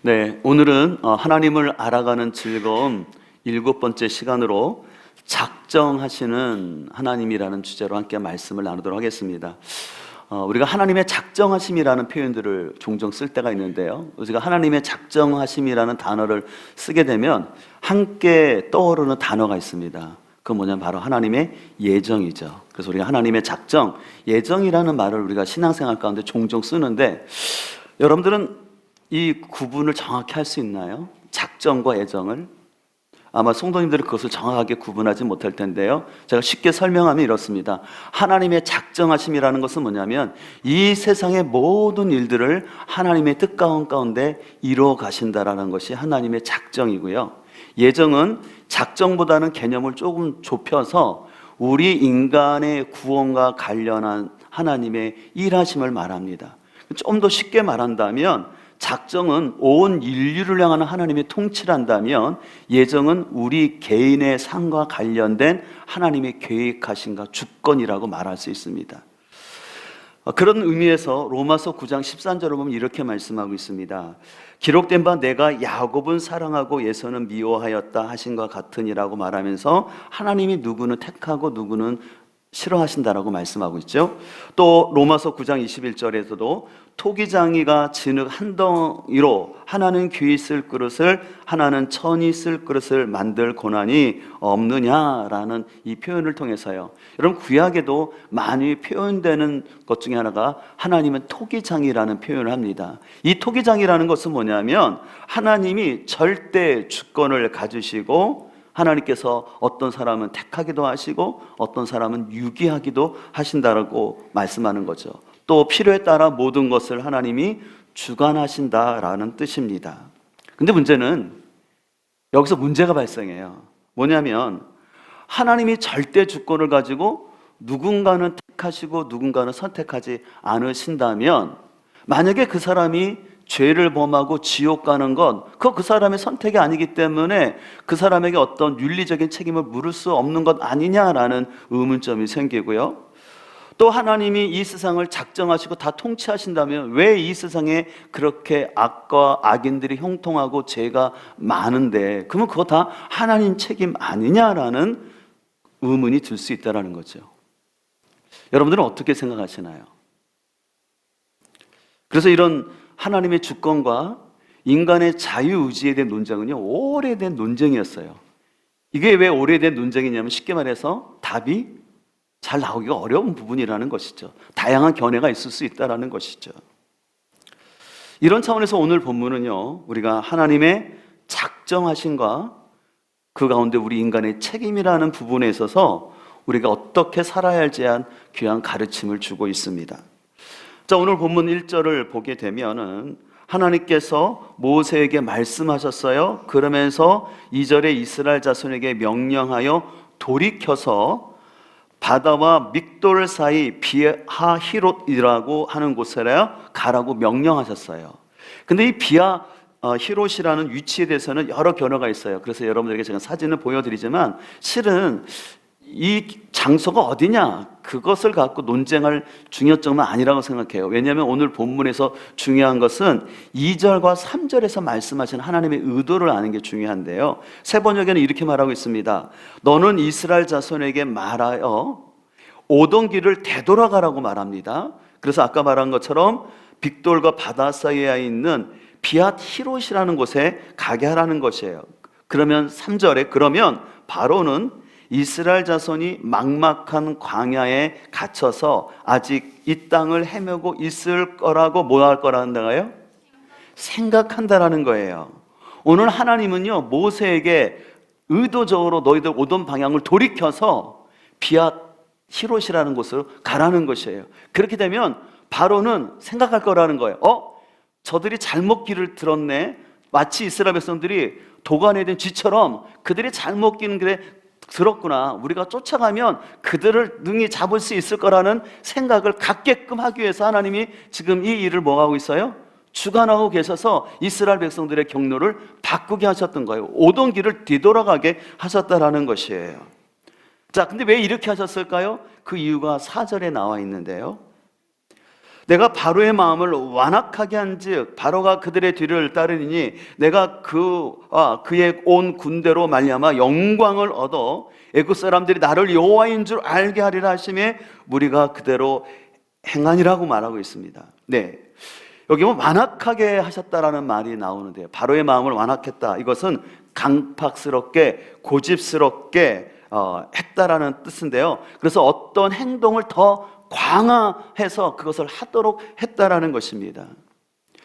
네, 오늘은 하나님을 알아가는 즐거움 7번째 시간으로 작정하시는 하나님이라는 주제로 함께 말씀을 나누도록 하겠습니다. 우리가 하나님의 작정하심이라는 표현들을 종종 쓸 때가 있는데요, 우리가 하나님의 작정하심이라는 단어를 쓰게 되면 함께 떠오르는 단어가 있습니다. 그건 뭐냐면 바로 하나님의 예정이죠. 그래서 우리가 하나님의 작정, 예정이라는 말을 우리가 신앙생활 가운데 종종 쓰는데, 여러분들은 이 구분을 정확히 할 수 있나요? 작정과 예정을? 아마 성도님들은 그것을 정확하게 구분하지 못할 텐데요, 제가 쉽게 설명하면 이렇습니다. 하나님의 작정하심이라는 것은 뭐냐면 이 세상의 모든 일들을 하나님의 뜻 가운데 이루어 가신다라는 것이 하나님의 작정이고요, 예정은 작정보다는 개념을 조금 좁혀서 우리 인간의 구원과 관련한 하나님의 일하심을 말합니다. 좀 더 쉽게 말한다면 작정은 온 인류를 향하는 하나님의 통치란다면, 예정은 우리 개인의 삶과 관련된 하나님의 계획하심과 주권이라고 말할 수 있습니다. 그런 의미에서 로마서 9장 13절을 보면 이렇게 말씀하고 있습니다. 기록된 바 내가 야곱은 사랑하고 에서는 미워하였다 하신과 같으니라고 말하면서 하나님이 누구는 택하고 누구는 싫어하신다라고 말씀하고 있죠. 또 로마서 9장 21절에서도 토기장이가 진흙 한 덩이로 하나는 귀히 쓸 그릇을 하나는 천이 쓸 그릇을 만들 고난이 없느냐라는 이 표현을 통해서요, 여러분 구약에도 많이 표현되는 것 중에 하나가 하나님은 토기장이라는 표현을 합니다. 이 토기장이라는 것은 뭐냐면 하나님이 절대 주권을 가지시고 하나님께서 어떤 사람은 택하기도 하시고 어떤 사람은 유기하기도 하신다라고 말씀하는 거죠. 또 필요에 따라 모든 것을 하나님이 주관하신다라는 뜻입니다. 근데 문제는 여기서 문제가 발생해요. 뭐냐면 하나님이 절대 주권을 가지고 누군가는 택하시고 누군가는 선택하지 않으신다면, 만약에 그 사람이 죄를 범하고 지옥 가는 건 그 사람의 선택이 아니기 때문에 그 사람에게 어떤 윤리적인 책임을 물을 수 없는 것 아니냐라는 의문점이 생기고요, 또 하나님이 이 세상을 작정하시고 다 통치하신다면 왜 이 세상에 그렇게 악과 악인들이 형통하고 죄가 많은데 그러면 그거 다 하나님 책임 아니냐라는 의문이 들 수 있다는 거죠. 여러분들은 어떻게 생각하시나요? 그래서 이런 하나님의 주권과 인간의 자유의지에 대한 논쟁은요, 오래된 논쟁이었어요. 이게 왜 오래된 논쟁이냐면 쉽게 말해서 답이 잘 나오기가 어려운 부분이라는 것이죠. 다양한 견해가 있을 수 있다는 것이죠. 이런 차원에서 오늘 본문은요, 우리가 하나님의 작정하심과 그 가운데 우리 인간의 책임이라는 부분에 있어서 우리가 어떻게 살아야 할지에 대한 귀한 가르침을 주고 있습니다. 자, 오늘 본문 1절을 보게 되면은 하나님께서 모세에게 말씀하셨어요. 그러면서 2절에 이스라엘 자손에게 명령하여 돌이켜서 바다와 믹돌 사이 비하히롯이라고 하는 곳에 가라고 명령하셨어요. 근데 이 비하히롯이라는 위치에 대해서는 여러 견해가 있어요. 그래서 여러분들에게 제가 사진을 보여드리지만 실은 이 장소가 어디냐, 그것을 갖고 논쟁할 중요점은 아니라고 생각해요. 왜냐하면 오늘 본문에서 중요한 것은 2절과 3절에서 말씀하신 하나님의 의도를 아는 게 중요한데요, 세번역에는 이렇게 말하고 있습니다. 너는 이스라엘 자손에게 말하여 오던 길을 되돌아가라고 말합니다. 그래서 아까 말한 것처럼 빅돌과 바다 사이에 있는 비핫히롯이라는 곳에 가게 하라는 것이에요. 그러면 3절에 그러면 바로는 이스라엘 자손이 막막한 광야에 갇혀서 아직 이 땅을 헤매고 있을 거라고 뭐 할 거라는 거예요? 생각한다라는 거예요. 오늘 하나님은요, 모세에게 의도적으로 너희들 오던 방향을 돌이켜서 비핫히롯이라는 곳으로 가라는 것이에요. 그렇게 되면 바로는 생각할 거라는 거예요. 저들이 잘못 길을 들었네. 마치 이스라엘 백성들이 도간에 든 쥐처럼 그들이 잘못 긴 길에 들었구나, 우리가 쫓아가면 그들을 능히 잡을 수 있을 거라는 생각을 갖게끔 하기 위해서 하나님이 지금 이 일을 뭐 하고 있어요? 주관하고 계셔서 이스라엘 백성들의 경로를 바꾸게 하셨던 거예요. 오던 길을 뒤돌아가게 하셨다라는 것이에요. 자, 근데 왜 이렇게 하셨을까요? 그 이유가 4절에 나와 있는데요, 내가 바로의 마음을 완악하게 한즉 바로가 그들의 뒤를 따르니 내가 그의 온 군대로 말미암아 영광을 얻어 애굽 사람들이 나를 여호와인 줄 알게 하리라 하심에 무리가 그대로 행하니라고 말하고 있습니다. 네, 여기 보면 완악하게 하셨다라는 말이 나오는데요. 바로의 마음을 완악했다. 이것은 강팍스럽게 고집스럽게 했다라는 뜻인데요. 그래서 어떤 행동을 더 강화해서 그것을 하도록 했다라는 것입니다.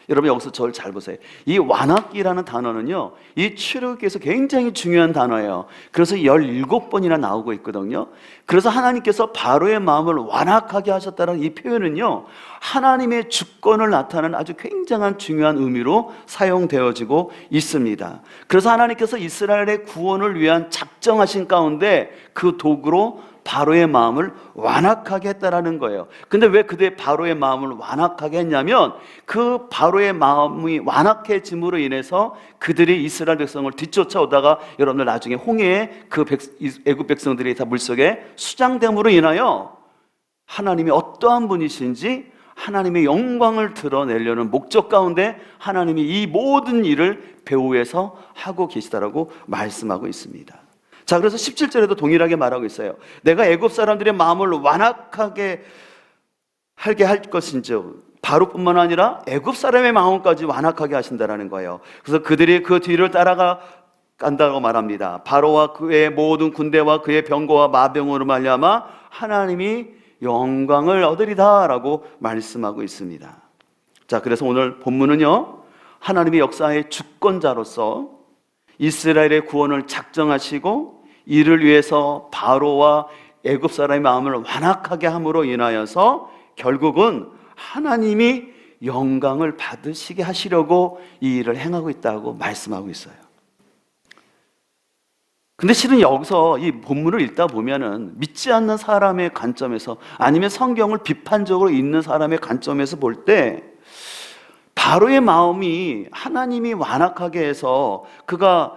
여러분 여기서 저를 잘 보세요. 이 완악이라는 단어는요, 이 출애굽기에서 굉장히 중요한 단어예요. 그래서 17번이나 나오고 있거든요. 그래서 하나님께서 바로의 마음을 완악하게 하셨다는 이 표현은요, 하나님의 주권을 나타내는 아주 굉장한 중요한 의미로 사용되어지고 있습니다. 그래서 하나님께서 이스라엘의 구원을 위한 작정하신 가운데 그 도구로 바로의 마음을 완악하게 했다라는 거예요. 근데 왜 그들의 바로의 마음을 완악하게 했냐면 그 바로의 마음이 완악해짐으로 인해서 그들이 이스라엘 백성을 뒤쫓아오다가 여러분들 나중에 홍해에 그 애굽 백성들이 다 물속에 수장됨으로 인하여 하나님이 어떠한 분이신지 하나님의 영광을 드러내려는 목적 가운데 하나님이 이 모든 일을 배후에서 하고 계시다라고 말씀하고 있습니다. 자, 그래서 17절에도 동일하게 말하고 있어요. 내가 애굽 사람들의 마음을 완악하게 하게 할 것인즉 바로뿐만 아니라 애굽 사람의 마음까지 완악하게 하신다라는 거예요. 그래서 그들이 그 뒤를 따라간다고 말합니다. 바로와 그의 모든 군대와 그의 병거와 마병으로 말미암아 하나님이 영광을 얻으리다라고 말씀하고 있습니다. 자, 그래서 오늘 본문은요, 하나님의 역사의 주권자로서 이스라엘의 구원을 작정하시고 이를 위해서 바로와 애굽 사람의 마음을 완악하게 함으로 인하여서 결국은 하나님이 영광을 받으시게 하시려고 이 일을 행하고 있다고 말씀하고 있어요. 근데 실은 여기서 이 본문을 읽다 보면은 믿지 않는 사람의 관점에서 아니면 성경을 비판적으로 읽는 사람의 관점에서 볼 때 바로의 마음이 하나님이 완악하게 해서 그가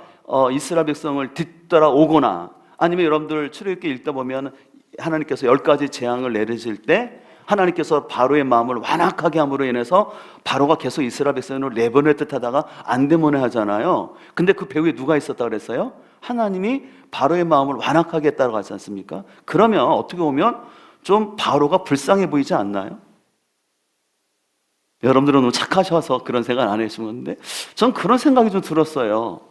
이스라엘 백성을 뒤따라오거나 아니면 여러분들 출애굽기 읽다 보면 하나님께서 10가지 재앙을 내리실 때 하나님께서 바로의 마음을 완악하게 함으로 인해서 바로가 계속 이스라엘 백성을 내보낼 듯 하다가 안 되모네 하잖아요. 근데 그 배후에 누가 있었다고 그랬어요? 하나님이 바로의 마음을 완악하게 했다고 하지 않습니까? 그러면 어떻게 보면 좀 바로가 불쌍해 보이지 않나요? 여러분들은 너무 착하셔서 그런 생각 안 해주셨는데 전 그런 생각이 좀 들었어요.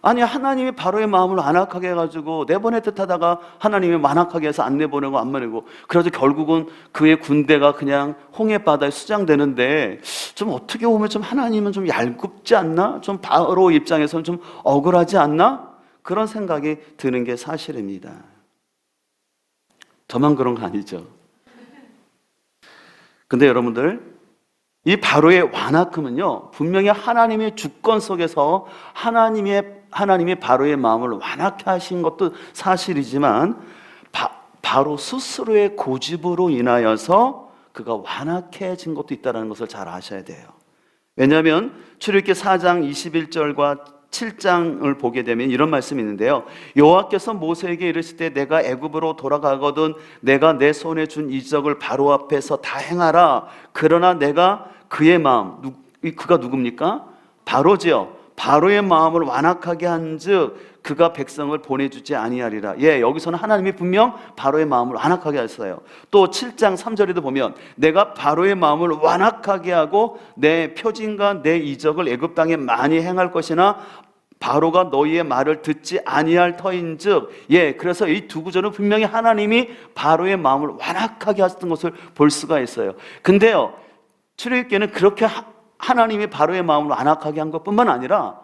아니, 하나님이 바로의 마음을 완악하게 해가지고 내보낼 듯 하다가 하나님이 완악하게 해서 안 내보내고 안 보내고 그래서 결국은 그의 군대가 그냥 홍해 바다에 수장되는데 좀 어떻게 보면 좀 하나님은 좀 얄궂지 않나? 좀 바로 입장에서는 좀 억울하지 않나? 그런 생각이 드는 게 사실입니다. 저만 그런 거 아니죠? 근데 여러분들 이 바로의 완악함은요, 분명히 하나님의 주권 속에서 하나님이 바로의 마음을 완악하게 하신 것도 사실이지만 바로 스스로의 고집으로 인하여서 그가 완악해진 것도 있다는 것을 잘 아셔야 돼요. 왜냐하면 출애굽기 4장 21절과 7장을 보게 되면 이런 말씀이 있는데요. 여호와께서 모세에게 이르실 때 내가 애굽으로 돌아가거든 내가 내 손에 준 이적을 바로 앞에서 다 행하라. 그러나 내가 그의 마음, 그가 누굽니까? 바로지요. 바로의 마음을 완악하게 한즉 그가 백성을 보내주지 아니하리라. 예, 여기서는 하나님이 분명 바로의 마음을 완악하게 하셨어요. 또 7장 3절에도 보면 내가 바로의 마음을 완악하게 하고 내 표징과 내 이적을 애굽 땅에 많이 행할 것이나 바로가 너희의 말을 듣지 아니할 터인즉, 예, 그래서 이 두 구절은 분명히 하나님이 바로의 마음을 완악하게 하셨던 것을 볼 수가 있어요. 근데요, 출애굽기에는 그렇게 하나님이 바로의 마음을 완악하게 한 것뿐만 아니라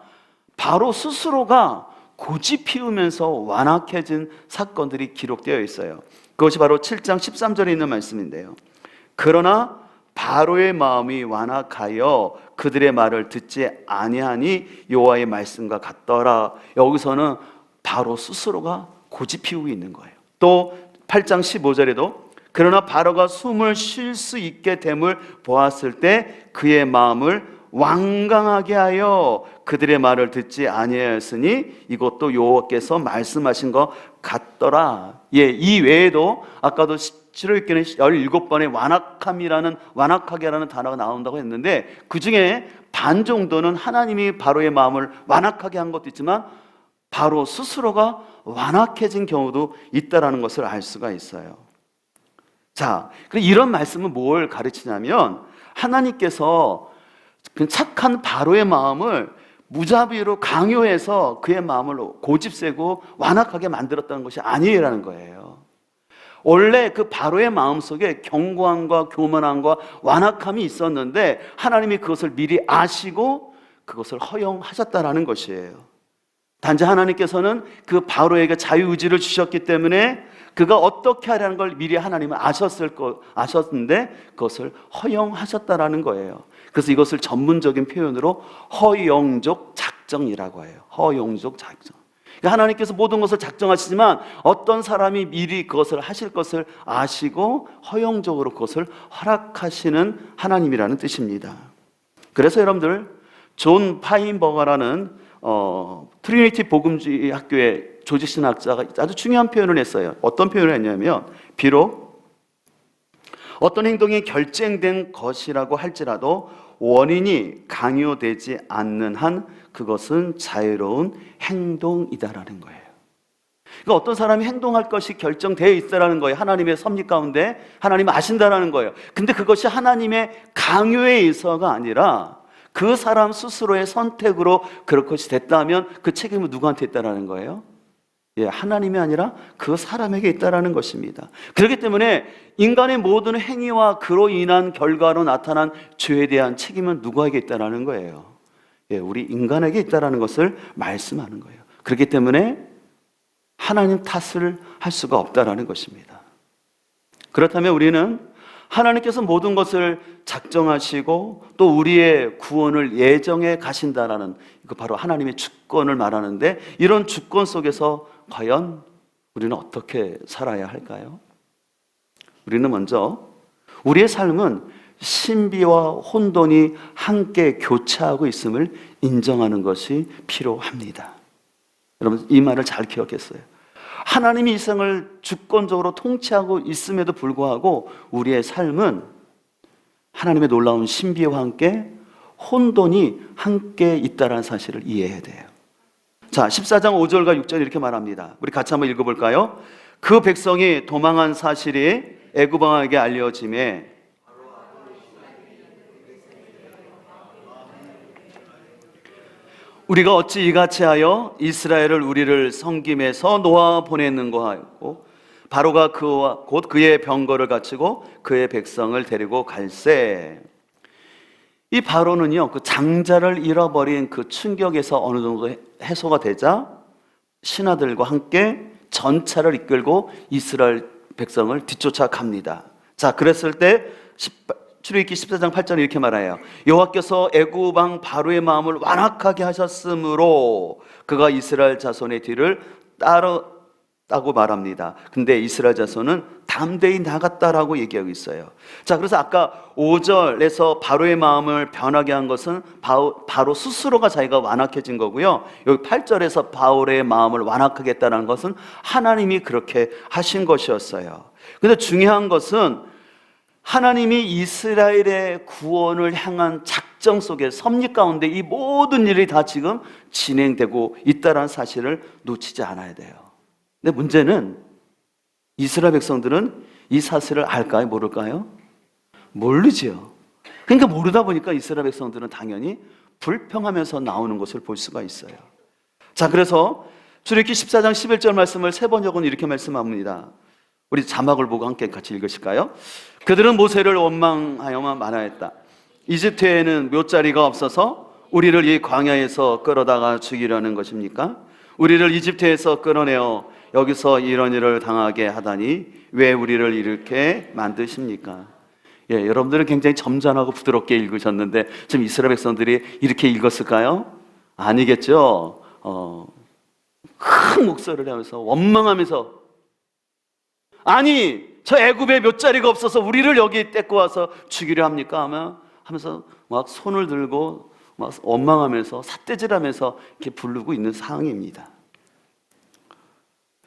바로 스스로가 고집 피우면서 완악해진 사건들이 기록되어 있어요. 그것이 바로 7장 13절에 있는 말씀인데요. 그러나 바로의 마음이 완악하여 그들의 말을 듣지 아니하니 여호와의 말씀과 같더라. 여기서는 바로 스스로가 고집 피우고 있는 거예요. 또 8장 15절에도 그러나 바로가 숨을 쉴 수 있게 됨을 보았을 때 그의 마음을 완강하게 하여 그들의 말을 듣지 아니하였으니 이것도 여호와께서 말씀하신 것 같더라. 예, 이 외에도 아까도 출애굽기는 17번의 완악하게라는 단어가 나온다고 했는데, 그 중에 반 정도는 하나님이 바로의 마음을 완악하게 한 것도 있지만 바로 스스로가 완악해진 경우도 있다라는 것을 알 수가 있어요. 자, 그럼 이런 말씀은 뭘 가르치냐면, 하나님께서 그 착한 바로의 마음을 무자비로 강요해서 그의 마음을 고집세고 완악하게 만들었다는 것이 아니라는 거예요. 원래 그 바로의 마음 속에 견고함과 교만함과 완악함이 있었는데 하나님이 그것을 미리 아시고 그것을 허용하셨다라는 것이에요. 단지 하나님께서는 그 바로에게 자유의지를 주셨기 때문에 그가 어떻게 하려는 걸 미리 하나님은 아셨는데 그것을 허용하셨다라는 거예요. 그래서 이것을 전문적인 표현으로 허용적 작정이라고 해요. 허용적 작정. 그러니까 하나님께서 모든 것을 작정하시지만 어떤 사람이 미리 그것을 하실 것을 아시고 허용적으로 그것을 허락하시는 하나님이라는 뜻입니다. 그래서 여러분들, 존 파인버거라는 트리니티 복음주의 학교의 조직신학자가 아주 중요한 표현을 했어요. 어떤 표현을 했냐면, 비록 어떤 행동이 결정된 것이라고 할지라도 원인이 강요되지 않는 한 그것은 자유로운 행동이다라는 거예요. 그러니까 어떤 사람이 행동할 것이 결정되어 있다라는 거예요. 하나님의 섭리 가운데 하나님 아신다라는 거예요. 근데 그것이 하나님의 강요에 의해서가 아니라 그 사람 스스로의 선택으로 그럴 것이 됐다면 그 책임은 누구한테 있다라는 거예요? 하나님이 아니라 그 사람에게 있다라는 것입니다. 그렇기 때문에 인간의 모든 행위와 그로 인한 결과로 나타난 죄에 대한 책임은 누구에게 있다라는 거예요? 우리 인간에게 있다라는 것을 말씀하는 거예요. 그렇기 때문에 하나님 탓을 할 수가 없다라는 것입니다. 그렇다면 우리는 하나님께서 모든 것을 작정하시고 또 우리의 구원을 예정해 가신다라는, 이거 바로 하나님의 주권을 말하는데, 이런 주권 속에서 과연 우리는 어떻게 살아야 할까요? 우리는 먼저 우리의 삶은 신비와 혼돈이 함께 교차하고 있음을 인정하는 것이 필요합니다. 여러분, 이 말을 잘 기억했어요. 하나님이 이 세상을 주권적으로 통치하고 있음에도 불구하고 우리의 삶은 하나님의 놀라운 신비와 함께 혼돈이 함께 있다는 사실을 이해해야 돼요. 자, 14장 5절과 6절 이렇게 말합니다. 우리 같이 한번 읽어볼까요? 그 백성이 도망한 사실이 애굽 왕에게 알려짐에 우리가 어찌 이같이 하여 이스라엘을 우리를 섬김에서 놓아 보냈는고 하였고, 바로가 그와 곧 그의 병거를 갖추고 그의 백성을 데리고 갈새. 이 바로는요, 그 장자를 잃어버린 그 충격에서 어느 정도 해소가 되자 신하들과 함께 전차를 이끌고 이스라엘 백성을 뒤쫓아 갑니다. 자, 그랬을 때 출애굽기 14장 8절에 이렇게 말해요. 여호와께서 애굽 왕 바로의 마음을 완악하게 하셨으므로 그가 이스라엘 자손의 뒤를 따랐다고 말합니다. 근데 이스라엘 자손은 담대히 나갔다라고 얘기하고 있어요. 자, 그래서 아까 5절에서 바로의 마음을 변하게 한 것은 바로 스스로가 자기가 완악해진 거고요. 여기 8절에서 바로의 마음을 완악하게 했다는 것은 하나님이 그렇게 하신 것이었어요. 근데 중요한 것은 하나님이 이스라엘의 구원을 향한 작정 속에 섭리 가운데 이 모든 일이 다 지금 진행되고 있다는 사실을 놓치지 않아야 돼요. 근데 문제는 이스라엘 백성들은 이 사실을 알까요? 모를까요? 모르지요. 그러니까 모르다 보니까 이스라엘 백성들은 당연히 불평하면서 나오는 것을 볼 수가 있어요. 자, 그래서 출애굽기 14장 11절 말씀을 세 번역은 이렇게 말씀합니다. 우리 자막을 보고 함께 같이 읽으실까요? 그들은 모세를 원망하여만 말하였다. 이집트에는 묘자리가 없어서 우리를 이 광야에서 끌어다가 죽이려는 것입니까? 우리를 이집트에서 끌어내어 여기서 이런 일을 당하게 하다니 왜 우리를 이렇게 만드십니까? 여러분들은 굉장히 점잖하고 부드럽게 읽으셨는데 지금 이스라엘 백성들이 이렇게 읽었을까요? 아니겠죠. 큰 목소리를 하면서 원망하면서, 아니 저 애굽에 묘자리가 없어서 우리를 여기 데리고 와서 죽이려 합니까? 하면서 막 손을 들고 막 원망하면서 삿대질하면서 이렇게 부르고 있는 상황입니다.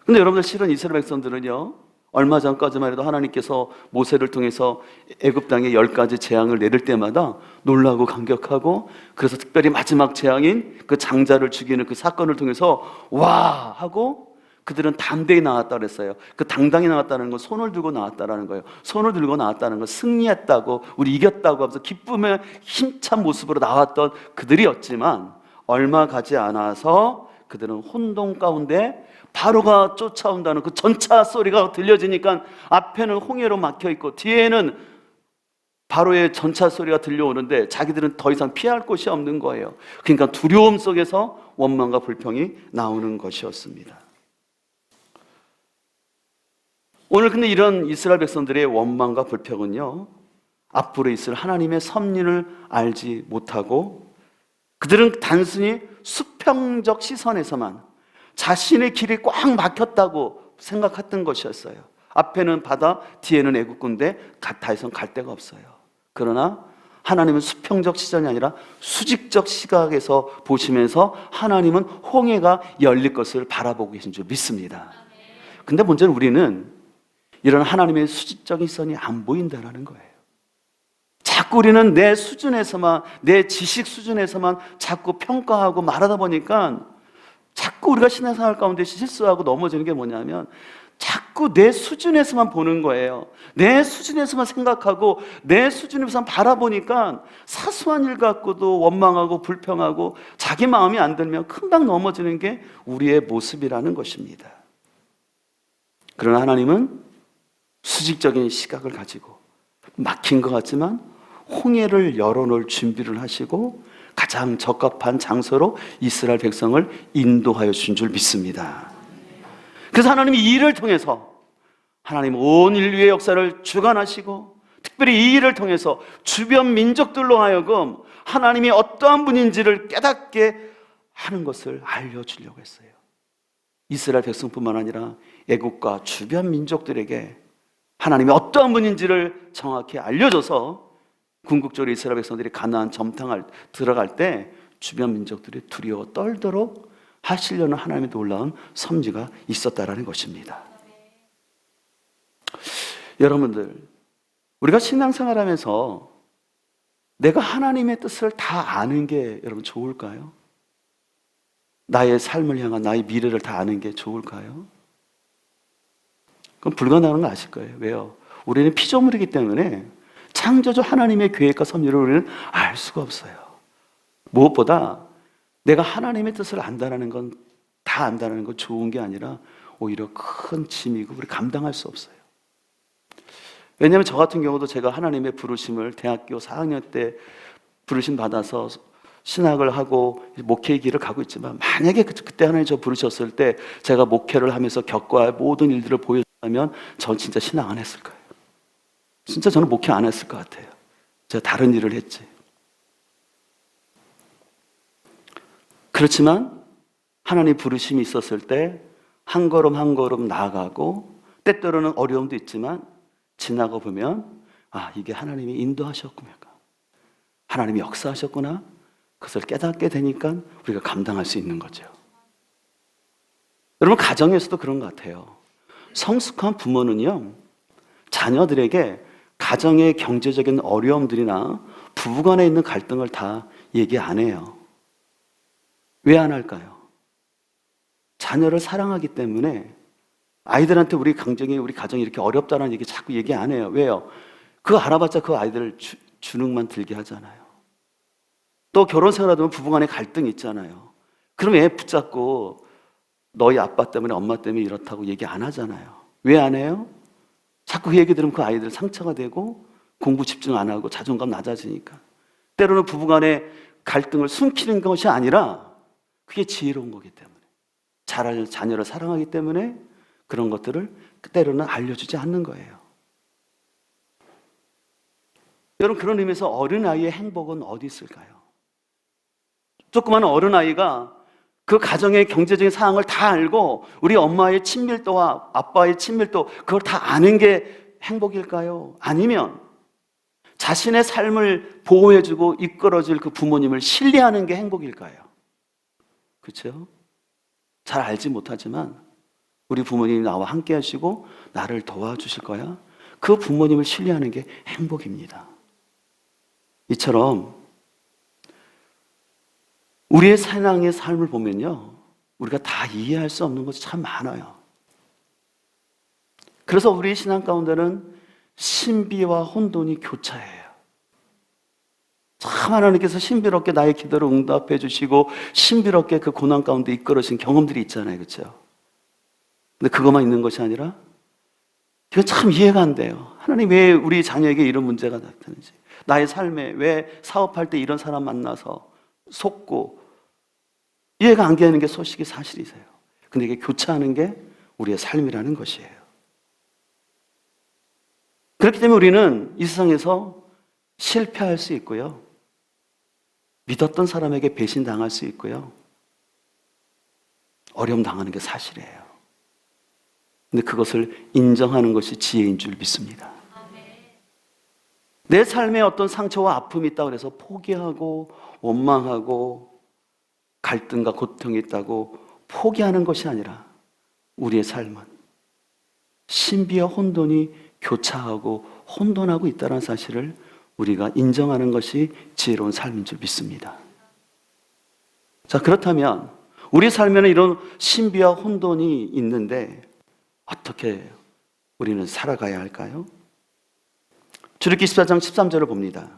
근데 여러분들, 실은 이스라엘 백성들은요, 얼마 전까지만 해도 하나님께서 모세를 통해서 애굽 땅에 10가지 재앙을 내릴 때마다 놀라고 감격하고, 그래서 특별히 마지막 재앙인 그 장자를 죽이는 그 사건을 통해서 와 하고 그들은 담대히 나왔다 그랬어요. 그 당당히 나왔다는 건 손을 들고 나왔다는 거예요. 손을 들고 나왔다는 건 승리했다고, 우리 이겼다고 하면서 기쁨의 힘찬 모습으로 나왔던 그들이었지만, 얼마 가지 않아서 그들은 혼동 가운데 바로가 쫓아온다는 그 전차 소리가 들려지니까 앞에는 홍해로 막혀 있고 뒤에는 바로의 전차 소리가 들려오는데 자기들은 더 이상 피할 곳이 없는 거예요. 그러니까 두려움 속에서 원망과 불평이 나오는 것이었습니다. 오늘 근데 이런 이스라엘 백성들의 원망과 불평은요, 앞으로 있을 하나님의 섭리를 알지 못하고 그들은 단순히 수평적 시선에서만 자신의 길이 꽉 막혔다고 생각했던 것이었어요. 앞에는 바다, 뒤에는 애국 군대, 다 이상 갈 데가 없어요. 그러나 하나님은 수평적 시선이 아니라 수직적 시각에서 보시면서 하나님은 홍해가 열릴 것을 바라보고 계신 줄 믿습니다. 근데 문제는 우리는 이런 하나님의 수직적인 시선이 안 보인다는 거예요. 자꾸 우리는 내 수준에서만, 내 지식 수준에서만 자꾸 평가하고 말하다 보니까 자꾸 우리가 신앙생활 가운데 실수하고 넘어지는 게 뭐냐면 자꾸 내 수준에서만 보는 거예요. 내 수준에서만 생각하고 내 수준에서만 바라보니까 사소한 일 갖고도 원망하고 불평하고 자기 마음이 안 들면 금방 넘어지는 게 우리의 모습이라는 것입니다. 그러나 하나님은 수직적인 시각을 가지고 막힌 것 같지만 홍해를 열어놓을 준비를 하시고 가장 적합한 장소로 이스라엘 백성을 인도하여 주신 줄 믿습니다. 그래서 하나님이 이 일을 통해서 하나님 온 인류의 역사를 주관하시고 특별히 이 일을 통해서 주변 민족들로 하여금 하나님이 어떠한 분인지를 깨닫게 하는 것을 알려주려고 했어요. 이스라엘 백성뿐만 아니라 애국과 주변 민족들에게 하나님이 어떠한 분인지를 정확히 알려줘서 궁극적으로 이스라엘 백성들이 가나안 점탕을 들어갈 때 주변 민족들이 두려워 떨도록 하시려는 하나님의 놀라운 섭리가 있었다라는 것입니다. 여러분들, 우리가 신앙생활하면서 내가 하나님의 뜻을 다 아는 게 여러분 좋을까요? 나의 삶을 향한 나의 미래를 다 아는 게 좋을까요? 그럼 불가능한 거 아실 거예요. 왜요? 우리는 피조물이기 때문에 창조주 하나님의 계획과 섭리를 우리는 알 수가 없어요. 무엇보다 내가 하나님의 뜻을 안다는 건, 다 안다는 건 좋은 게 아니라 오히려 큰 짐이고 우리 감당할 수 없어요. 왜냐하면 저 같은 경우도 제가 하나님의 부르심을 대학교 4학년 때 부르심 받아서 신학을 하고 목회의 길을 가고 있지만, 만약에 그때 하나님 저 부르셨을 때 제가 목회를 하면서 겪어야 할 모든 일들을 보여줬다면 전 진짜 신앙 안 했을 거예요. 진짜 저는 목회 안 했을 것 같아요. 제가 다른 일을 했지. 그렇지만 하나님 부르심이 있었을 때 한 걸음 한 걸음 나아가고 때때로는 어려움도 있지만 지나고 보면 아, 이게 하나님이 인도하셨구나, 하나님이 역사하셨구나, 그것을 깨닫게 되니까 우리가 감당할 수 있는 거죠. 여러분, 가정에서도 그런 것 같아요. 성숙한 부모는요, 자녀들에게 가정의 경제적인 어려움들이나 부부간에 있는 갈등을 다 얘기 안 해요. 왜 안 할까요? 자녀를 사랑하기 때문에 아이들한테 우리 가정이 이렇게 어렵다는 얘기 자꾸 얘기 안 해요. 왜요? 그거 알아봤자 그 아이들 주눅만 들게 하잖아요. 또 결혼 생활하다 보면 부부간에 갈등이 있잖아요. 그럼 애 붙잡고 너희 아빠 때문에 엄마 때문에 이렇다고 얘기 안 하잖아요. 왜 안 해요? 자꾸 그 얘기 들으면 그 아이들 상처가 되고 공부 집중 안 하고 자존감 낮아지니까. 때로는 부부간의 갈등을 숨기는 것이 아니라 그게 지혜로운 거기 때문에, 자녀를 사랑하기 때문에 그런 것들을 때로는 알려주지 않는 거예요. 여러분, 그런 의미에서 어린아이의 행복은 어디 있을까요? 조그마한 어린아이가 그 가정의 경제적인 상황을 다 알고 우리 엄마의 친밀도와 아빠의 친밀도, 그걸 다 아는 게 행복일까요? 아니면 자신의 삶을 보호해주고 이끌어줄 그 부모님을 신뢰하는 게 행복일까요? 그렇죠? 잘 알지 못하지만 우리 부모님이 나와 함께 하시고 나를 도와주실 거야. 그 부모님을 신뢰하는 게 행복입니다. 이처럼 우리의 신앙의 삶을 보면요, 우리가 다 이해할 수 없는 것이 참 많아요. 그래서 우리 신앙 가운데는 신비와 혼돈이 교차해요. 참 하나님께서 신비롭게 나의 기도를 응답해 주시고 신비롭게 그 고난 가운데 이끌어진 경험들이 있잖아요. 그렇죠? 근데 그것만 있는 것이 아니라 이건 참 이해가 안 돼요. 하나님 왜 우리 자녀에게 이런 문제가 나타나는지, 나의 삶에 왜 사업할 때 이런 사람 만나서 속고, 이해가 안 되는 게 소식이 사실이세요. 근데 이게 교차하는 게 우리의 삶이라는 것이에요. 그렇기 때문에 우리는 이 세상에서 실패할 수 있고요, 믿었던 사람에게 배신당할 수 있고요, 어려움 당하는 게 사실이에요. 근데 그것을 인정하는 것이 지혜인 줄 믿습니다. 내 삶에 어떤 상처와 아픔이 있다고 해서 포기하고 원망하고 갈등과 고통이 있다고 포기하는 것이 아니라 우리의 삶은 신비와 혼돈이 교차하고 혼돈하고 있다는 사실을 우리가 인정하는 것이 지혜로운 삶인 줄 믿습니다. 자, 그렇다면 우리 삶에는 이런 신비와 혼돈이 있는데 어떻게 우리는 살아가야 할까요? 출애굽기 14장 13절을 봅니다.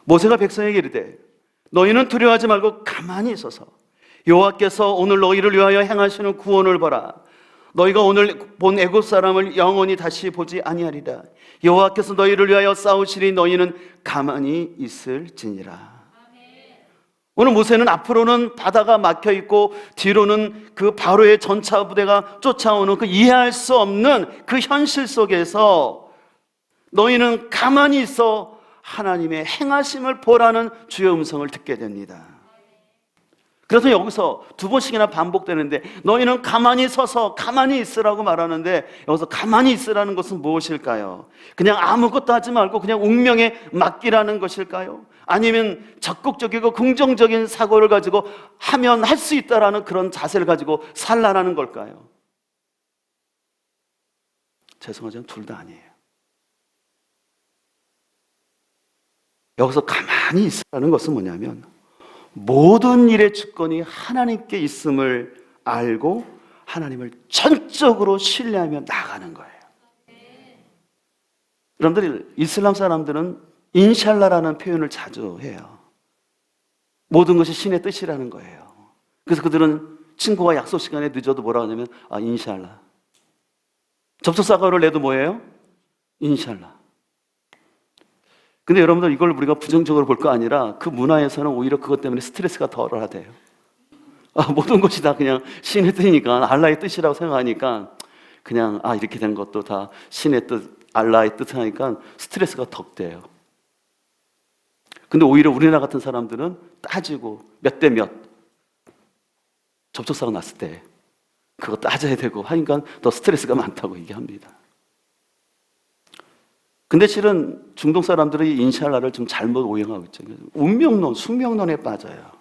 모세가 백성에게 이르되 너희는 두려워하지 말고 가만히 있어서 여호와께서 오늘 너희를 위하여 행하시는 구원을 보라. 너희가 오늘 본 애굽 사람을 영원히 다시 보지 아니하리라. 여호와께서 너희를 위하여 싸우시리. 너희는 가만히 있을지니라. 오늘 모세는 앞으로는 바다가 막혀 있고 뒤로는 그 바로의 전차 부대가 쫓아오는 그 이해할 수 없는 그 현실 속에서 너희는 가만히 있어 하나님의 행하심을 보라는 주의 음성을 듣게 됩니다. 그래서 여기서 두 번씩이나 반복되는데 너희는 가만히 서서 가만히 있으라고 말하는데, 여기서 가만히 있으라는 것은 무엇일까요? 그냥 아무것도 하지 말고 그냥 운명에 맡기라는 것일까요? 아니면 적극적이고 긍정적인 사고를 가지고 하면 할 수 있다라는 그런 자세를 가지고 살라라는 걸까요? 죄송하지만 둘 다 아니에요. 여기서 가만히 있으라는 것은 뭐냐면 모든 일의 주권이 하나님께 있음을 알고 하나님을 전적으로 신뢰하며 나가는 거예요. 여러분들, 이슬람 사람들은 인샬라라는 표현을 자주 해요. 모든 것이 신의 뜻이라는 거예요. 그래서 그들은 친구가 약속 시간에 늦어도 뭐라고 하냐면 인샬라. 접속 사과를 내도 뭐예요? 인샬라. 근데 여러분들, 이걸 우리가 부정적으로 볼 거 아니라 그 문화에서는 오히려 그것 때문에 스트레스가 덜하대요. 모든 것이 다 그냥 신의 뜻이니까, 알라의 뜻이라고 생각하니까 그냥 이렇게 된 것도 다 신의 뜻, 알라의 뜻 하니까 스트레스가 덕대요. 근데 오히려 우리나라 같은 사람들은 따지고 몇 대 몇 접촉사고 났을 때 그거 따져야 되고 하니까 더 스트레스가 많다고 얘기합니다. 근데 실은 중동 사람들이 인샬라를 좀 잘못 오용하고 있죠. 운명론, 숙명론에 빠져요.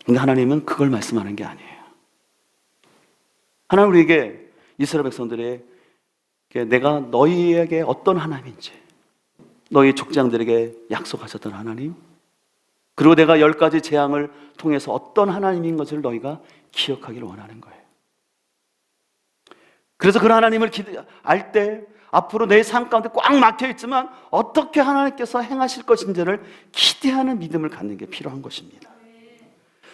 근데 하나님은 그걸 말씀하는 게 아니에요. 하나님 우리에게, 이스라엘 백성들에게 내가 너희에게 어떤 하나님인지, 너희 족장들에게 약속하셨던 하나님, 그리고 내가 10가지 재앙을 통해서 어떤 하나님인 것을 너희가 기억하기를 원하는 거예요. 그래서 그런 하나님을 알 때 앞으로 내 삶 가운데 꽉 막혀 있지만 어떻게 하나님께서 행하실 것인지를 기대하는 믿음을 갖는 게 필요한 것입니다.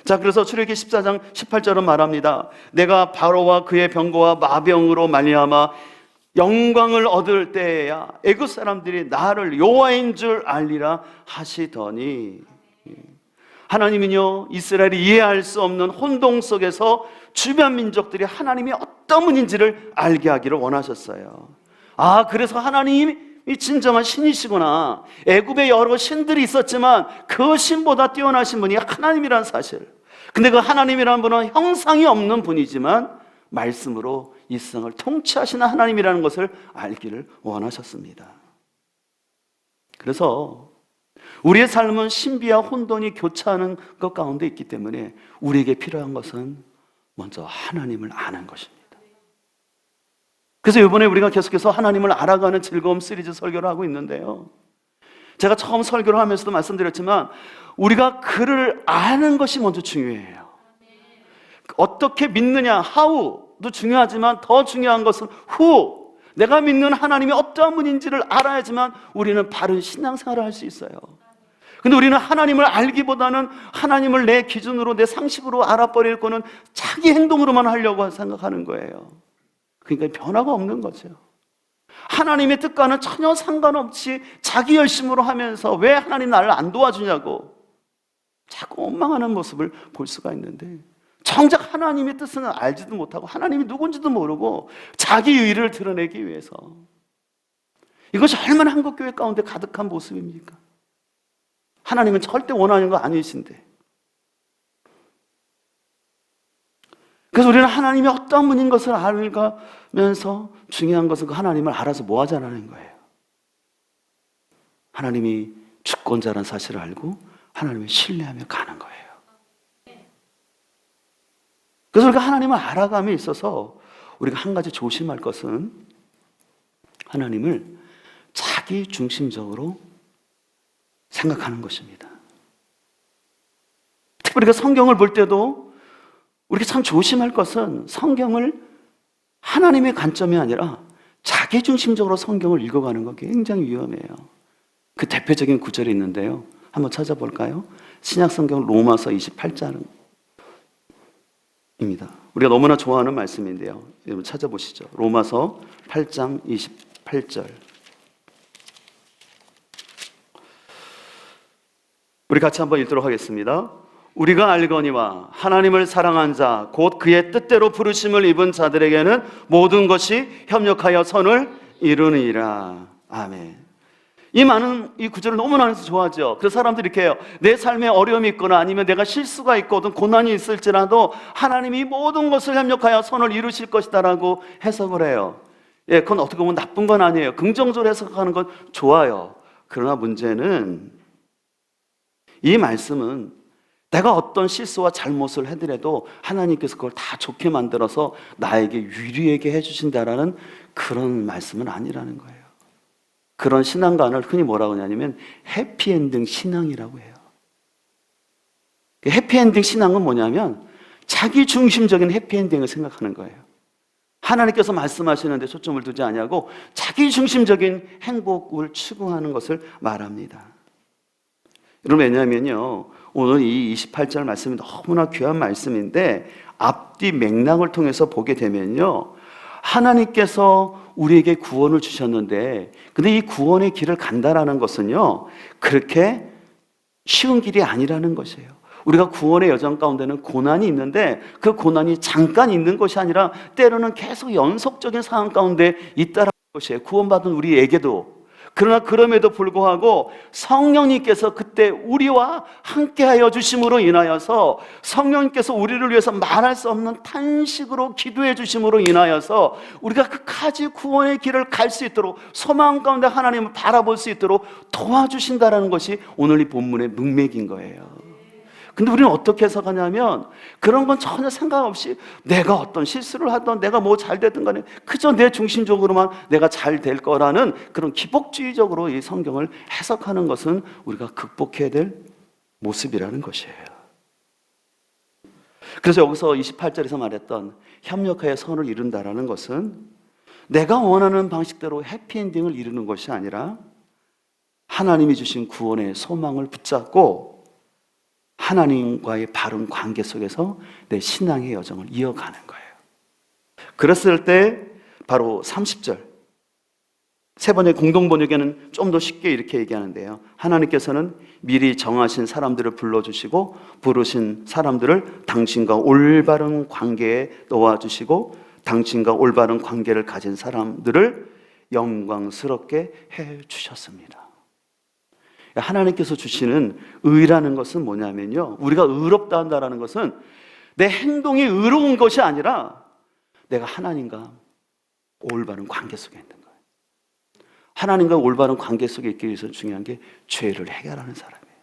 자, 그래서 출애굽기 14장 18절은 말합니다. 내가 바로와 그의 병거와 마병으로 말미암아 영광을 얻을 때에야 애굽 사람들이 나를 여호와인 줄 알리라 하시더니, 하나님은요, 이스라엘이 이해할 수 없는 혼동 속에서 주변 민족들이 하나님이 어떤 분인지를 알게 하기를 원하셨어요. 그래서 하나님이 진정한 신이시구나. 애굽에 여러 신들이 있었지만 그 신보다 뛰어나신 분이 하나님이라는 사실. 근데 그 하나님이라는 분은 형상이 없는 분이지만 말씀으로 이 세상을 통치하시는 하나님이라는 것을 알기를 원하셨습니다. 그래서 우리의 삶은 신비와 혼돈이 교차하는 것 가운데 있기 때문에 우리에게 필요한 것은 먼저 하나님을 아는 것입니다. 그래서 이번에 우리가 계속해서 하나님을 알아가는 즐거움 시리즈 설교를 하고 있는데요, 제가 처음 설교를 하면서도 말씀드렸지만 우리가 그를 아는 것이 먼저 중요해요. 어떻게 믿느냐, how도 중요하지만 더 중요한 것은 who, 내가 믿는 하나님이 어떠한 분인지를 알아야지만 우리는 바른 신앙생활을 할 수 있어요. 근데 우리는 하나님을 알기보다는 하나님을 내 기준으로, 내 상식으로 알아버릴 거는 자기 행동으로만 하려고 생각하는 거예요. 그러니까 변화가 없는 거죠. 하나님의 뜻과는 전혀 상관없이 자기 열심으로 하면서 왜 하나님 나를 안 도와주냐고 자꾸 원망하는 모습을 볼 수가 있는데, 정작 하나님의 뜻은 알지도 못하고 하나님이 누군지도 모르고 자기 의의를 드러내기 위해서, 이것이 얼마나 한국교회 가운데 가득한 모습입니까? 하나님은 절대 원하는 거 아니신데. 그래서 우리는 하나님이 어떤 분인 것을 알면서 중요한 것은 그 하나님을 알아서 뭐 하자는 거예요. 하나님이 주권자라는 사실을 알고 하나님을 신뢰하며 가는 거예요. 그래서 우리가 하나님을 알아감에 있어서 우리가 한 가지 조심할 것은 하나님을 자기 중심적으로 생각하는 것입니다. 특히 우리가 성경을 볼 때도 우리가 참 조심할 것은 성경을 하나님의 관점이 아니라 자기 중심적으로 성경을 읽어가는 거 굉장히 위험해요. 그 대표적인 구절이 있는데요, 한번 찾아볼까요? 신약성경 로마서 28장입니다. 우리가 너무나 좋아하는 말씀인데요, 여러분 찾아보시죠. 로마서 8장 28절. 우리 같이 한번 읽도록 하겠습니다. 우리가 알거니와 하나님을 사랑한 자 곧 그의 뜻대로 부르심을 입은 자들에게는 모든 것이 협력하여 선을 이루니라. 아멘. 이 구절을 너무나 좋아하죠. 그래서 사람들이 이렇게 해요. 내 삶에 어려움이 있거나 아니면 내가 실수가 있거든 고난이 있을지라도 하나님이 모든 것을 협력하여 선을 이루실 것이다라고 해석을 해요. 예, 그건 어떻게 보면 나쁜 건 아니에요. 긍정적으로 해석하는 건 좋아요. 그러나 문제는 이 말씀은 내가 어떤 실수와 잘못을 해더라도 하나님께서 그걸 다 좋게 만들어서 나에게 유리하게 해주신다라는 그런 말씀은 아니라는 거예요. 그런 신앙관을 흔히 뭐라고 하냐면 해피엔딩 신앙이라고 해요. 해피엔딩 신앙은 뭐냐면 자기 중심적인 해피엔딩을 생각하는 거예요. 하나님께서 말씀하시는데 초점을 두지 아니하고 자기 중심적인 행복을 추구하는 것을 말합니다. 여러분, 왜냐하면요, 오늘 이 28절 말씀이 너무나 귀한 말씀인데 앞뒤 맥락을 통해서 보게 되면요, 하나님께서 우리에게 구원을 주셨는데, 근데 이 구원의 길을 간다라는 것은요 그렇게 쉬운 길이 아니라는 것이에요. 우리가 구원의 여정 가운데는 고난이 있는데 그 고난이 잠깐 있는 것이 아니라 때로는 계속 연속적인 상황 가운데 있다라는 것이에요. 구원받은 우리에게도. 그러나 그럼에도 불구하고 성령님께서 그때 우리와 함께하여 주심으로 인하여서, 성령님께서 우리를 위해서 말할 수 없는 탄식으로 기도해 주심으로 인하여서 우리가 끝까지 구원의 길을 갈 수 있도록, 소망 가운데 하나님을 바라볼 수 있도록 도와주신다는 것이 오늘 이 본문의 문맥인 거예요. 근데 우리는 어떻게 해석하냐면 그런 건 전혀 생각 없이 내가 어떤 실수를 하든 내가 뭐 잘 되든 간에 그저 내 중심적으로만 내가 잘 될 거라는 그런 기복주의적으로 이 성경을 해석하는 것은 우리가 극복해야 될 모습이라는 것이에요. 그래서 여기서 28절에서 말했던 협력하여 선을 이룬다라는 것은 내가 원하는 방식대로 해피엔딩을 이루는 것이 아니라 하나님이 주신 구원의 소망을 붙잡고 하나님과의 바른 관계 속에서 내 신앙의 여정을 이어가는 거예요. 그랬을 때 바로 30절 세 번의 공동번역에는 좀 더 쉽게 이렇게 얘기하는데요, 하나님께서는 미리 정하신 사람들을 불러주시고 부르신 사람들을 당신과 올바른 관계에 놓아주시고 당신과 올바른 관계를 가진 사람들을 영광스럽게 해주셨습니다. 하나님께서 주시는 의라는 것은 뭐냐면요, 우리가 의롭다 한다는 것은 내 행동이 의로운 것이 아니라 내가 하나님과 올바른 관계 속에 있는 거예요. 하나님과 올바른 관계 속에 있기 위해서 중요한 게 죄를 해결하는 사람이에요.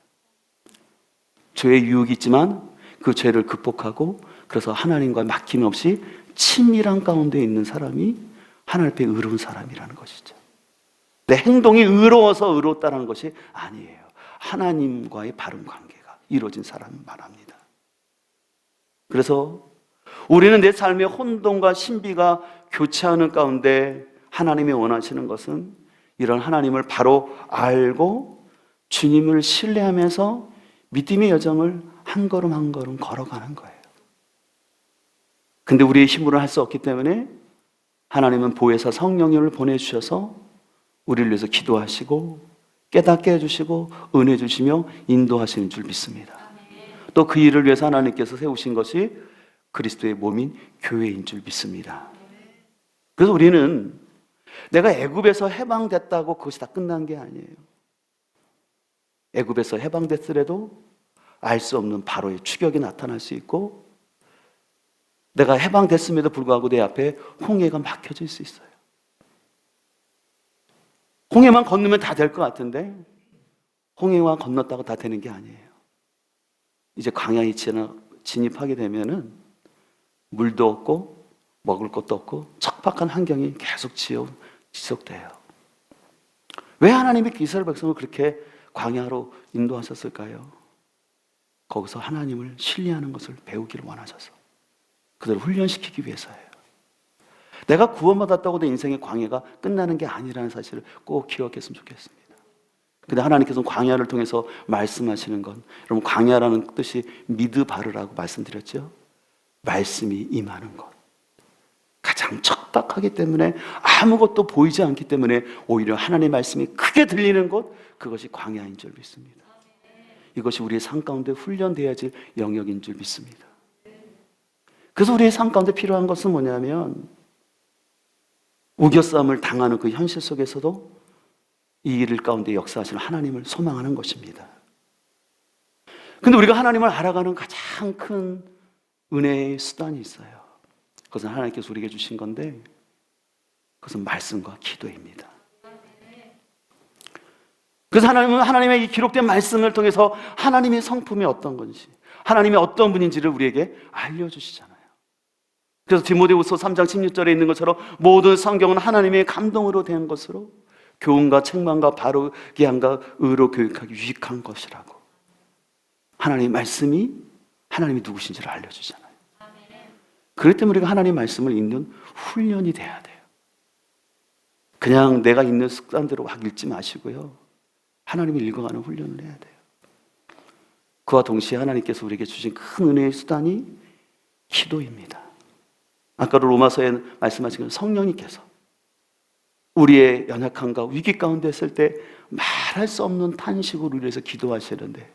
죄의 유혹이 있지만 그 죄를 극복하고 그래서 하나님과 막힘 없이 친밀한 가운데 있는 사람이 하나님 앞에 의로운 사람이라는 것이죠. 내 행동이 의로워서 의롭다는 것이 아니에요. 하나님과의 바른 관계가 이루어진 사람을 말합니다. 그래서 우리는 내 삶의 혼돈과 신비가 교차하는 가운데 하나님이 원하시는 것은 이런 하나님을 바로 알고 주님을 신뢰하면서 믿음의 여정을 한 걸음 한 걸음 걸어가는 거예요. 근데 우리의 힘으로는 할 수 없기 때문에 하나님은 보혜사 성령님을 보내주셔서 우리를 위해서 기도하시고 깨닫게 해주시고 은혜 주시며 인도하시는 줄 믿습니다. 또 그 일을 위해서 하나님께서 세우신 것이 그리스도의 몸인 교회인 줄 믿습니다. 그래서 우리는 내가 애굽에서 해방됐다고 그것이 다 끝난 게 아니에요. 애굽에서 해방됐으라도 알 수 없는 바로의 추격이 나타날 수 있고 내가 해방됐음에도 불구하고 내 앞에 홍해가 막혀질 수 있어요. 홍해만 건너면 다 될 것 같은데 홍해만 건넜다고 다 되는 게 아니에요. 이제 광야에 진입하게 되면은 물도 없고 먹을 것도 없고 척박한 환경이 계속 지속돼요. 왜 하나님이 이스라엘 백성을 그렇게 광야로 인도하셨을까요? 거기서 하나님을 신뢰하는 것을 배우기를 원하셔서 그들을 훈련시키기 위해서예요. 내가 구원받았다고 내 인생의 광야가 끝나는 게 아니라는 사실을 꼭 기억했으면 좋겠습니다. 근데 하나님께서는 광야를 통해서 말씀하시는 건 여러분 광야라는 뜻이 미드바르라고 말씀드렸죠. 말씀이 임하는 것. 가장 척박하기 때문에 아무것도 보이지 않기 때문에 오히려 하나님의 말씀이 크게 들리는 것 그것이 광야인 줄 믿습니다. 이것이 우리의 삶 가운데 훈련되어야 할 영역인 줄 믿습니다. 그래서 우리의 삶 가운데 필요한 것은 뭐냐면 우겨싸움을 당하는 그 현실 속에서도 이 일 가운데 역사하시는 하나님을 소망하는 것입니다. 근데 우리가 하나님을 알아가는 가장 큰 은혜의 수단이 있어요. 그것은 하나님께서 우리에게 주신 건데 그것은 말씀과 기도입니다. 그래서 하나님은 하나님의 이 기록된 말씀을 통해서 하나님의 성품이 어떤 건지 하나님이 어떤 분인지를 우리에게 알려주시잖아요. 그래서 디모데후서 3장 16절에 있는 것처럼 모든 성경은 하나님의 감동으로 된 것으로 교훈과 책망과 바르게 함과 의로 교육하기 유익한 것이라고. 하나님의 말씀이 하나님이 누구신지를 알려주잖아요. 그렇기 때문에 우리가 하나님의 말씀을 읽는 훈련이 돼야 돼요. 그냥 내가 읽는 습관대로 막 읽지 마시고요. 하나님을 읽어가는 훈련을 해야 돼요. 그와 동시에 하나님께서 우리에게 주신 큰 은혜의 수단이 기도입니다. 아까 로마서에 말씀하신 건 성령님께서 우리의 연약함과 위기 가운데 있을 때 말할 수 없는 탄식으로 위해서 기도하시는데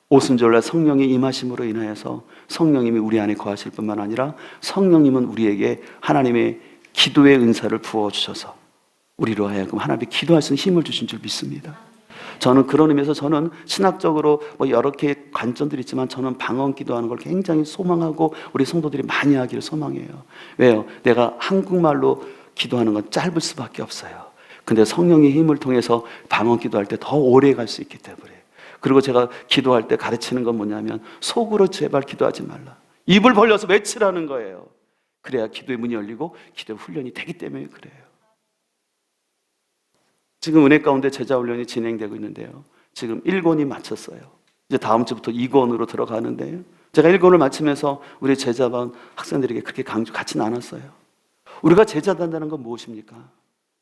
오순절날 성령의 임하심으로 인하여서 성령님이 우리 안에 거하실 뿐만 아니라 성령님은 우리에게 하나님의 기도의 은사를 부어주셔서 우리로 하여금 하나님께 기도할 수 있는 힘을 주신 줄 믿습니다. 저는 그런 의미에서 저는 신학적으로 여러 개의 관점들이 있지만 저는 방언 기도하는 걸 굉장히 소망하고 우리 성도들이 많이 하기를 소망해요. 왜요? 내가 한국말로 기도하는 건 짧을 수밖에 없어요. 근데 성령의 힘을 통해서 방언 기도할 때 더 오래 갈 수 있기 때문에. 그리고 제가 기도할 때 가르치는 건 뭐냐면 속으로 제발 기도하지 말라. 입을 벌려서 외치라는 거예요. 그래야 기도의 문이 열리고 기도의 훈련이 되기 때문에 그래요. 지금 은혜 가운데 제자 훈련이 진행되고 있는데요. 지금 1권이 마쳤어요. 이제 다음 주부터 2권으로 들어가는데요. 제가 1권을 마치면서 우리 제자반 학생들에게 그렇게 같이 나눴어요. 우리가 제자 된다는 건 무엇입니까?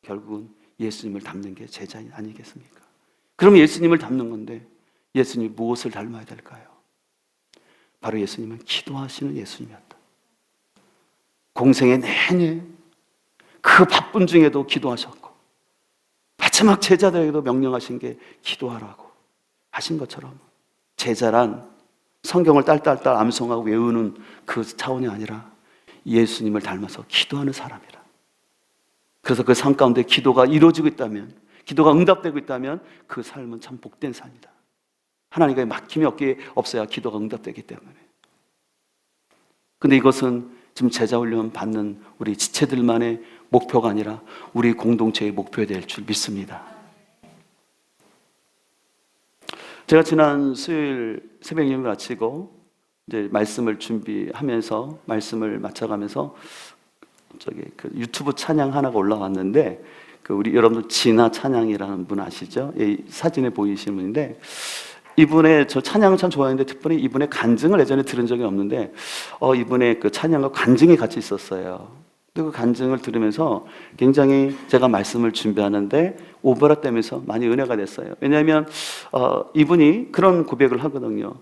결국은 예수님을 닮는 게 제자 아니겠습니까? 그럼 예수님을 닮는 건데 예수님이 무엇을 닮아야 될까요? 바로 예수님은 기도하시는 예수님이었다. 공생의 내내 그 바쁜 중에도 기도하셨고 마지막 제자들에게도 명령하신 게 기도하라고 하신 것처럼 제자란 성경을 딸딸딸 암송하고 외우는 그 차원이 아니라 예수님을 닮아서 기도하는 사람이라. 그래서 그 삶 가운데 기도가 이루어지고 있다면, 기도가 응답되고 있다면 그 삶은 참 복된 삶이다. 하나님과의 막힘이 없어야 기도가 응답되기 때문에. 근데 이것은 지금 제자 훈련 받는 우리 지체들만의 목표가 아니라 우리 공동체의 목표가 될 줄 믿습니다. 제가 지난 수요일 새벽 예배 마치고 이제 말씀을 준비하면서 말씀을 맞춰가면서 그 유튜브 찬양 하나가 올라왔는데 우리 여러분들 진아 찬양이라는 분 아시죠? 이 사진에 보이시는 분인데 이분의 저 찬양을 참 좋아하는데 특별히 이분의 간증을 예전에 들은 적이 없는데 이분의 그 찬양과 간증이 같이 있었어요. 그 간증을 들으면서 굉장히 제가 말씀을 준비하는데 오버랩되면서 많이 은혜가 됐어요. 왜냐하면 이분이 그런 고백을 하거든요.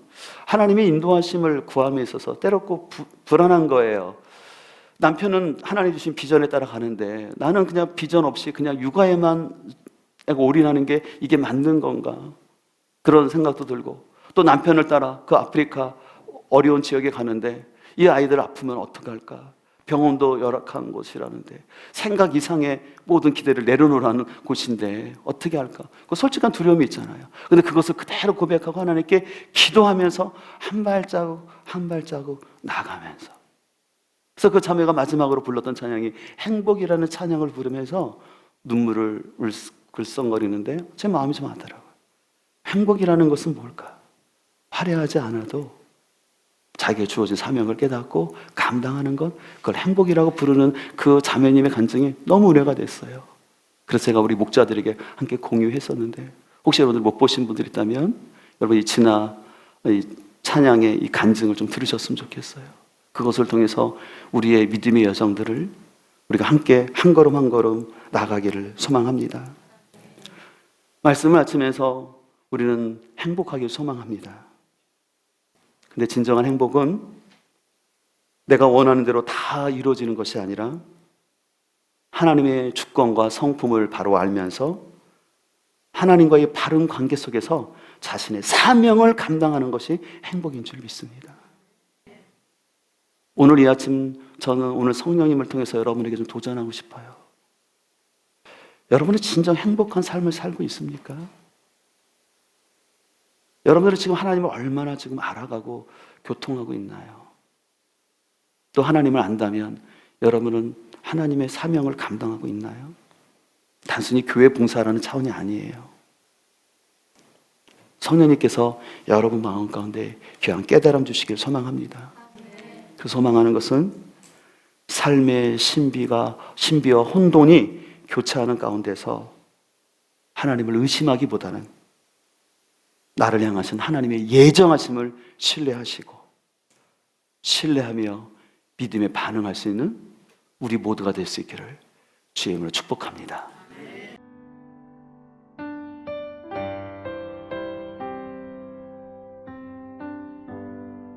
하나님의 인도하심을 구함에 있어서 때롭고 불안한 거예요. 남편은 하나님 주신 비전에 따라 가는데 나는 그냥 비전 없이 그냥 육아에만 올인하는 게 이게 맞는 건가? 그런 생각도 들고 또 남편을 따라 그 아프리카 어려운 지역에 가는데 이 아이들 아프면 어떡할까? 병원도 열악한 곳이라는데 생각 이상의 모든 기대를 내려놓으라는 곳인데 어떻게 할까? 그 솔직한 두려움이 있잖아요. 근데 그것을 그대로 고백하고 하나님께 기도하면서 한 발자국 한 발자국 나가면서 그래서 그 자매가 마지막으로 불렀던 찬양이 행복이라는 찬양을 부르면서 눈물을 글썽거리는데 제 마음이 좀 아프더라고요. 행복이라는 것은 뭘까? 화려하지 않아도 자기에 주어진 사명을 깨닫고 감당하는 것, 그걸 행복이라고 부르는 그 자매님의 간증이 너무 은혜가 됐어요. 그래서 제가 우리 목자들에게 함께 공유했었는데 혹시 여러분들 못 보신 분들 있다면 여러분 이 진아 이 찬양의 이 간증을 좀 들으셨으면 좋겠어요. 그것을 통해서 우리의 믿음의 여정들을 우리가 함께 한 걸음 한 걸음 나가기를 소망합니다. 말씀을 마치면서 우리는 행복하길 소망합니다. 근데 진정한 행복은 내가 원하는 대로 다 이루어지는 것이 아니라 하나님의 주권과 성품을 바로 알면서 하나님과의 바른 관계 속에서 자신의 사명을 감당하는 것이 행복인 줄 믿습니다. 오늘 이 아침 저는 오늘 성령님을 통해서 여러분에게 좀 도전하고 싶어요. 여러분은 진정 행복한 삶을 살고 있습니까? 여러분들은 지금 하나님을 얼마나 지금 알아가고 교통하고 있나요? 또 하나님을 안다면 여러분은 하나님의 사명을 감당하고 있나요? 단순히 교회 봉사라는 차원이 아니에요. 성령님께서 여러분 마음 가운데 귀한 깨달음 주시길 소망합니다. 그 소망하는 것은 삶의 신비와 혼돈이 교차하는 가운데서 하나님을 의심하기보다는 나를 향하신 하나님의 예정하심을 신뢰하며 믿음에 반응할 수 있는 우리 모두가 될 수 있기를 주의 이름으로 축복합니다.